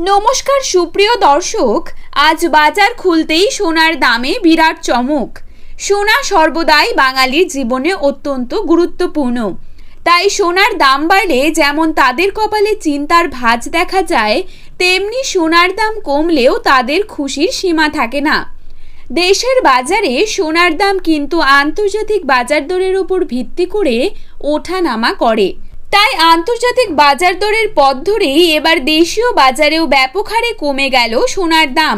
নমস্কার সুপ্রিয় দর্শক, আজ বাজার খুলতেই সোনার দামে বিরাট চমক। সোনা সর্বদাই বাঙালির জীবনে অত্যন্ত গুরুত্বপূর্ণ। তাই সোনার দাম বাড়লে যেমন তাদের কপালে চিন্তার ভাঁজ দেখা যায়, তেমনি সোনার দাম কমলেও তাদের খুশির সীমা থাকে না। দেশের বাজারে সোনার দাম কিন্তু আন্তর্জাতিক বাজার দরের উপর ভিত্তি করে ওঠানামা করে। তাই আন্তর্জাতিক বাজার দরের পথ ধরেই এবার দেশীয় বাজারেও ব্যাপক হারে কমে গেল সোনার দাম।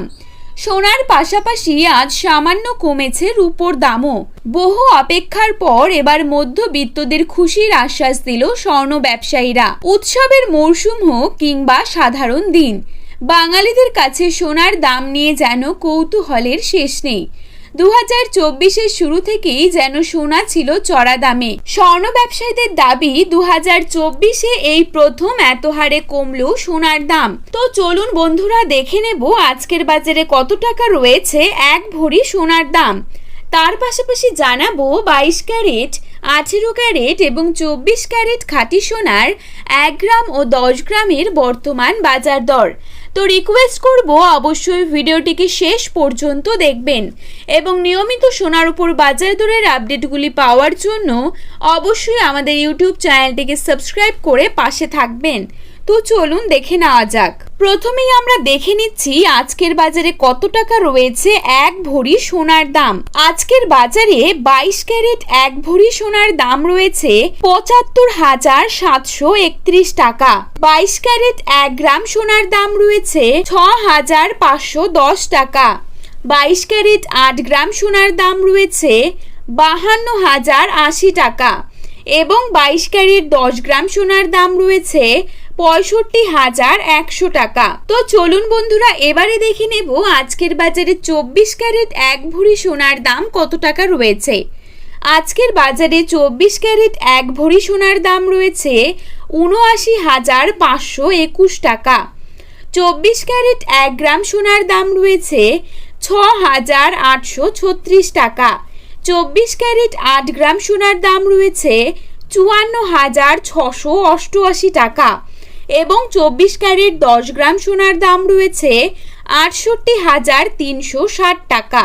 সোনার পাশাপাশি আজ সামান্য কমেছে রূপোর দামও। বহু অপেক্ষার পর এবার মধ্যবিত্তদের খুশির আশ্বাস দিল স্বর্ণ ব্যবসায়ীরা। উৎসবের মরশুম হোক কিংবা সাধারণ দিন, বাঙালিদের কাছে সোনার দাম নিয়ে যেন কৌতূহলের শেষ নেই। 2024-এর শুরু থেকেই যেন সোনা ছিল চড়া দামে। স্বর্ণ ব্যবসায়ীদের দাবি 2024-এ এই প্রথম এত হারে কমলো সোনার দাম। তো চলুন বন্ধুরা দেখে নেব আজকের বাজারে কত টাকা রয়েছে এক ভরি সোনার দাম। তার পাশাপাশি জানাবো 22 ক্যারেট, 18 ক্যারেট এবং 24 ক্যারেট খাঁটি সোনার 1 গ্রাম ও 10 গ্রামের বর্তমান বাজার দর। তো রিকোয়েস্ট করব অবশ্যই ভিডিওটিকে শেষ পর্যন্ত দেখবেন এবং নিয়মিত সোনার উপর বাজার দরের আপডেটগুলি পাওয়ার জন্য অবশ্যই আমাদের ইউটিউব চ্যানেলটিকে সাবস্ক্রাইব করে পাশে থাকবেন। তো চলুন দেখে নেওয়া যাক। প্রথমেই আমরা দেখে নিচ্ছি আজকের বাজারে কত টাকা রয়েছে এক ভরি সোনার দাম। আজকের বাজারে 22 ক্যারেট এক ভরি সোনার দাম রয়েছে ৭৫,৭৩১ টাকা। 22 ক্যারেট 1 গ্রাম সোনার দাম রয়েছে ৬,৫১০ টাকা। 22 ক্যারেট 8 গ্রাম সোনার দাম রয়েছে ৫২,০৮০ টাকা এবং 22 ক্যারেট 10 গ্রাম সোনার দাম রয়েছে ৬৫,১০০ টাকা। তো চলুন বন্ধুরা এবারে দেখে নেব আজকের বাজারে 24 ক্যারেট এক ভরি সোনার দাম কত টাকা রয়েছে। আজকের বাজারে 24 ক্যারেট এক ভরি সোনার দাম রয়েছে ৭৯,৫২১ টাকা। 24 ক্যারেট 1 গ্রাম সোনার দাম রয়েছে ৬,৮৩৬ টাকা। 24 ক্যারেট 8 গ্রাম সোনার দাম রয়েছে ৫৪,৬৮৮ টাকা এবং 24 ক্যারেট 10 গ্রাম সোনার দাম রয়েছে ৬৮,৩৬০ টাকা।